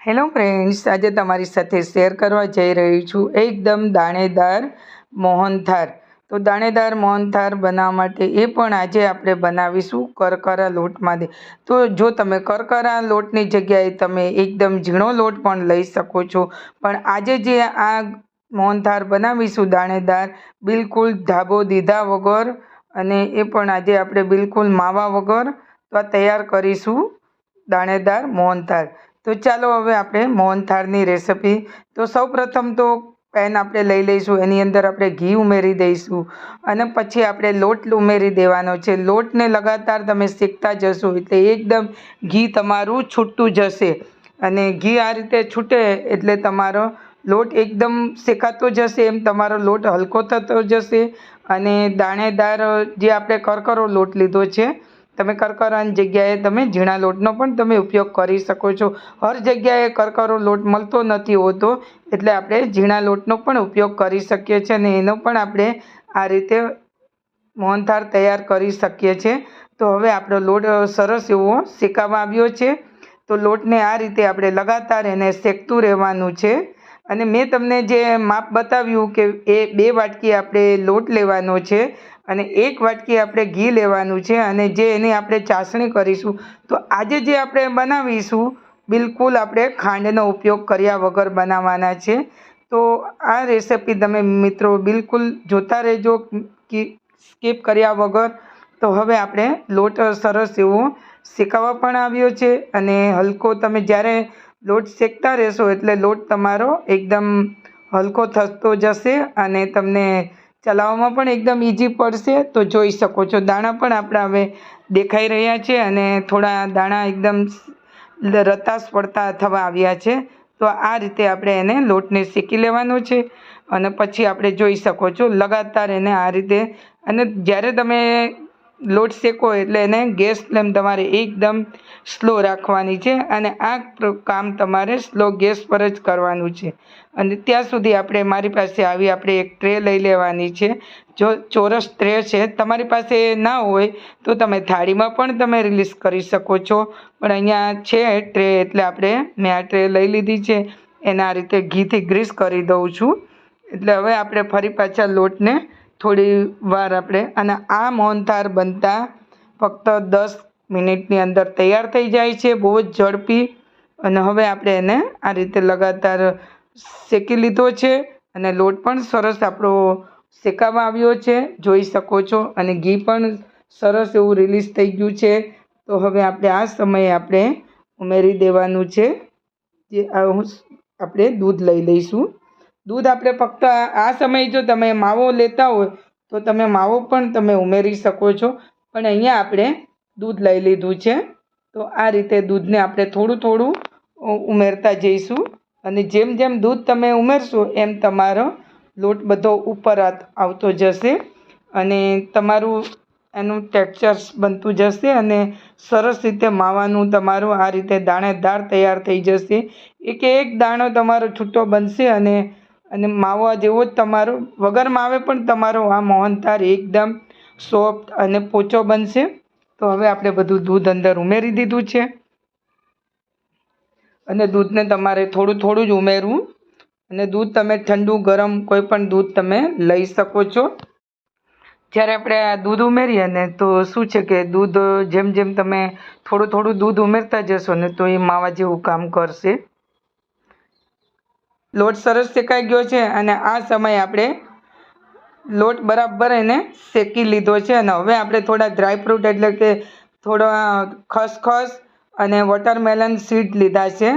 Hello friends, આજે તમારી સાથે શેર કરવા જઈ રહી છું એકદમ દાણેદાર મોહનથાળ. તો દાણેદાર મોહનથાળ બનાવવા માટે એ પણ આજે આપણે બનાવીશું કરકરા લોટમાંથી. તો જો તમે કરકરા લોટની જગ્યાએ તમે એકદમ ઝીણો લોટ પણ લઈ શકો છો, પણ આજે જે આ મોહનથાળ બનાવીશું દાણેદાર, બિલકુલ ધાબો દીધા વગર, અને એ પણ આજે આપણે બિલકુલ માવા વગર તો આ તૈયાર કરીશું દાણેદાર મોહનથાળ. તો ચાલો હવે આપણે મોહનથાળની રેસિપી. તો સૌપ્રથમ તો પેન આપણે લઈ લઈશું, એની અંદર આપણે ઘી ઉમેરી દઈશું અને પછી આપણે લોટ ઉમેરી દેવાનો છે. લોટને લગાતાર તમે શેકતા જશો એટલે એકદમ ઘી તમારું છૂટતું જશે, અને ઘી આ રીતે છૂટે એટલે તમારો લોટ એકદમ શેકાતો જશે, એમ તમારો લોટ હલકો થતો જશે. અને દાણેદાર જે આપણે કરકરો લોટ લીધો છે, તમે કરકરાની જગ્યાએ તમે ઝીણા લોટનો પણ તમે ઉપયોગ કરી શકો છો. હર જગ્યાએ કરકરો લોટ મળતો નથી હોતો, એટલે આપણે ઝીણા લોટનો પણ ઉપયોગ કરી શકીએ છીએ, અને એનો પણ આપણે આ રીતે મોહનથાળ તૈયાર કરી શકીએ છીએ. તો હવે આપણો લોટ સરસ એવો શેકાવા આવ્યો છે. તો લોટને આ રીતે આપણે લગાતાર એને શેકતું રહેવાનું છે. અને મેં તમને જે માપ બતાવ્યું કે એ 2 વાટકી આપણે લોટ લેવાનો છે અને 1 વાટકી આપણે ઘી લેવાનું છે, અને જે એની આપણે ચાસણી કરીશું. તો આજે જે આપણે બનાવીશું બિલકુલ આપણે ખાંડનો ઉપયોગ કર્યા વગર બનાવવાના છે. તો આ રેસિપી તમે મિત્રો બિલકુલ જોતા રહેજો, સ્કીપ કર્યા વગર. તો હવે આપણે લોટ સરસ એવો શેકાવા પણ આવ્યો છે, અને હલકો તમે જ્યારે લોટ શેકતા રહેશો એટલે લોટ તમારો એકદમ હલકો થતો જશે, અને તમને ચલાવવામાં પણ એકદમ ઇઝી પડશે. તો જોઈ શકો છો દાણા પણ આપણા હવે દેખાઈ રહ્યા છે, અને થોડા દાણા એકદમ રતાશ પડતા થવા આવ્યા છે. તો આ રીતે આપણે એને લોટને શેકી લેવાનો છે, અને પછી આપણે જોઈ શકો છો લગાતાર એને આ રીતે. અને જ્યારે તમે લોટ શેકો એટલે એને ગેસ ફ્લેમ તમારે એકદમ સ્લો રાખવાની છે, અને આ કામ તમારે સ્લો ગેસ પર જ કરવાનું છે. અને ત્યાં સુધી મારી પાસે આપણે એક ટ્રે લઈ લેવાની છે. જો ચોરસ ટ્રે છે, તમારી પાસે ના હોય તો તમે થાળીમાં પણ તમે રિલીઝ કરી શકો છો, પણ અહીંયા છે ટ્રે એટલે મેં આ ટ્રે લઈ લીધી છે. એને આ રીતે ઘીથી ગ્રીસ કરી દઉં છું. એટલે હવે આપણે ફરી પાછા લોટને થોડી વાર અને આ મોહનથાળ બનતા ફક્ત 10 મિનિટની અંદર તૈયાર થઈ જાય છે, બહુ જ ઝડપી. અને હવે આપણે એને આ રીતે લગાતાર શેકી લીધો છે, અને લોટ પણ સરસ આપણો શેકાવા આવ્યો છે, જોઈ શકો છો. અને ઘી પણ સરસ એવું રિલીઝ થઈ ગયું છે. તો હવે આપણે આ સમયે ઉમેરી દેવાનું છે જે આપણે દૂધ લઈ લઈશું. દૂધ આપણે ફક્ત આ સમયે જો તમે માવો લેતા હોય તો તમે માવો પણ તમે ઉમેરી શકો છો, પણ અહીંયા આપણે દૂધ લઈ લીધું છે. તો આ રીતે દૂધને આપણે થોડું થોડું ઉમેરતા જઈશું, અને જેમ જેમ દૂધ તમે ઉમેરશો એમ તમારો લોટ બધો ઉપર આવતો જશે, અને તમારું એનું ટેક્સચર બનતું જશે, અને સરસ રીતે માવાનું તમારું આ રીતે દાણેદાર તૈયાર થઈ જશે. એક દાણો તમારો છૂટો બનશે, અને માવા જેવો જ તમારો વગર માવે પણ તમારો આ મોહનથાળ એકદમ સોફ્ટ અને પોચો બનશે. તો હવે આપણે બધું દૂધ અંદર ઉમેરી દીધું છે, અને દૂધને તમારે થોડું થોડું જ ઉમેરવું. અને દૂધ તમે ઠંડુ ગરમ કોઈ પણ દૂધ તમે લઈ શકો છો. જ્યારે આપણે આ દૂધ ઉમેરીએ ને તો શું છે કે દૂધ જેમ જેમ તમે થોડું થોડું દૂધ ઉમેરતા જશો ને તો એ માવા જેવું કામ કરશે. લોટ સરસ શેકાઈ ગયો છે, અને આ સમયે આપણે લોટ બરાબર એને શેકી લીધો છે. અને હવે આપણે થોડા ડ્રાયફ્રૂટ એટલે કે થોડા ખસખસ અને વોટરમેલન સીડ લીધા છે,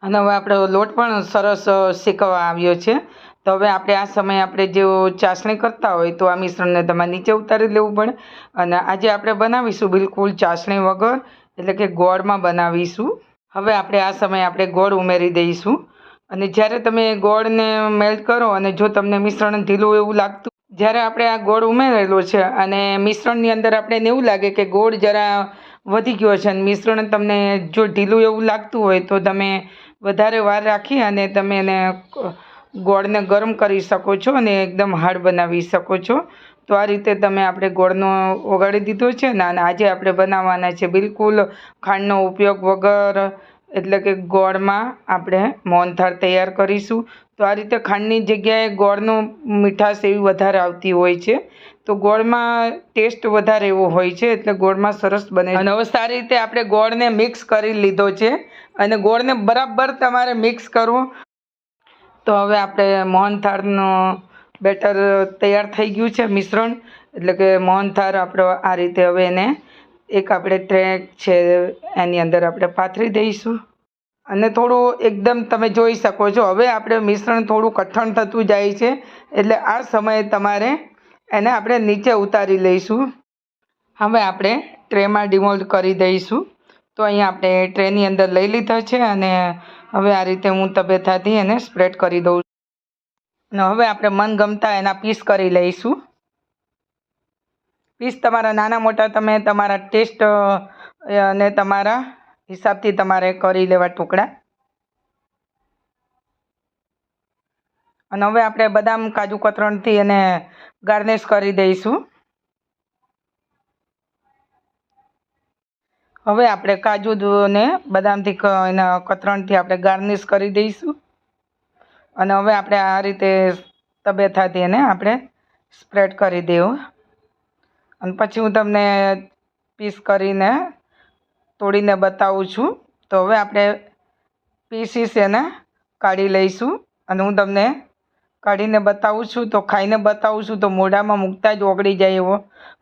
અને હવે આપણો લોટ પણ સરસ શેકવા આવ્યો છે. તો હવે આ સમયે જો ચાસણી કરતા હોય તો આ મિશ્રણને તમારે નીચે ઉતારી લેવું પડે. અને આજે આપણે બનાવીશું બિલકુલ ચાસણી વગર, એટલે કે ગોળમાં બનાવીશું. હવે આ સમયે ગોળ ઉમેરી દઈશું. અને જ્યારે તમે ગોળને મેલ્ટ કરો, અને જો તમને મિશ્રણ ઢીલું એવું લાગતું, જ્યારે આપણે આ ગોળ ઉમેરેલો છે અને મિશ્રણની અંદર આપણને એવું લાગે કે ગોળ જરા વધી ગયો છે, અને મિશ્રણ તમને જો ઢીલું એવું લાગતું હોય તો તમે વધારે વાર રાખી અને તમે એને ગોળને ગરમ કરી શકો છો, અને એકદમ હાર્ડ બનાવી શકો છો. તો આ રીતે તમે ગોળનો ઓગાળી દીધો છે ને. અને આજે આપણે બનાવવાના છે બિલકુલ ખાંડનો ઉપયોગ વગર એટલે કે ગોળમાં આપણે મોહનથાળ તૈયાર કરીશું. તો આ રીતે ખાંડની જગ્યાએ ગોળનું મીઠાશ એવી વધારે આવતી હોય છે, તો ગોળમાં ટેસ્ટ વધારે એવો હોય છે, એટલે ગોળમાં સરસ બને. અને હવે સારી રીતે આપણે ગોળને મિક્સ કરી લીધો છે, અને ગોળને બરાબર તમારે મિક્સ કરવું. તો હવે આપણે મોહનથાળનું બેટર તૈયાર થઈ ગયું છે, મિશ્રણ. એટલે કે મોહનથાળ આપણો આ રીતે હવે એને એક આપણે ટ્રે છે એની અંદર આપણે પાથરી દઈશું. અને થોડું એકદમ તમે જોઈ શકો છો, હવે આપણે મિશ્રણ થોડું કઠણ થતું જાય છે, એટલે આ સમયે તમારે એને આપણે નીચે ઉતારી લઈશું. હવે આપણે ટ્રેમાં ડિમોલ્ડ કરી દઈશું. તો અહીંયા આપણે ટ્રેની અંદર લઈ લીધા છે, અને હવે આ રીતે હું તબેથાથી એને સ્પ્રેડ કરી દઉં છું. અને હવે આપણે મનગમતા એના પીસ કરી લઈશું. પીસ તમારા નાના મોટા તમે તમારા ટેસ્ટ અને તમારા હિસાબથી તમારે કરી લેવા ટુકડા. અને હવે આપણે બદામ કાજુ કતરણથી એને ગાર્નિશ કરી દઈશું. હવે આપણે કાજુ ને બદામથી એના કતરણથી આપણે ગાર્નિશ કરી દઈશું. અને હવે આપણે આ રીતે તબેથાથી એને આપણે સ્પ્રેડ કરી દેવું. અને પછી હું તમને પીસ કરીને તોડીને બતાવું છું. તો હવે આપણે પીસીસ એને કાઢી લઈશું, અને હું તમને કાઢીને બતાવું છું. તો ખાઈને બતાવું છું, તો મોઢામાં મૂકતા જ ઓગળી જાય એવો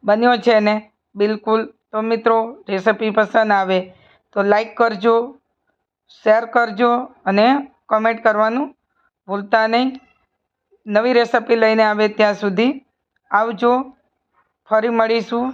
બન્યો છે ને બિલકુલ. તો મિત્રો, રેસિપી પસંદ આવે તો લાઈક કરજો, શેર કરજો, અને કમેન્ટ કરવાનું ભૂલતા નહીં. નવી રેસિપી લઈને આવે ત્યાં સુધી આવજો. ફરી મળીશું.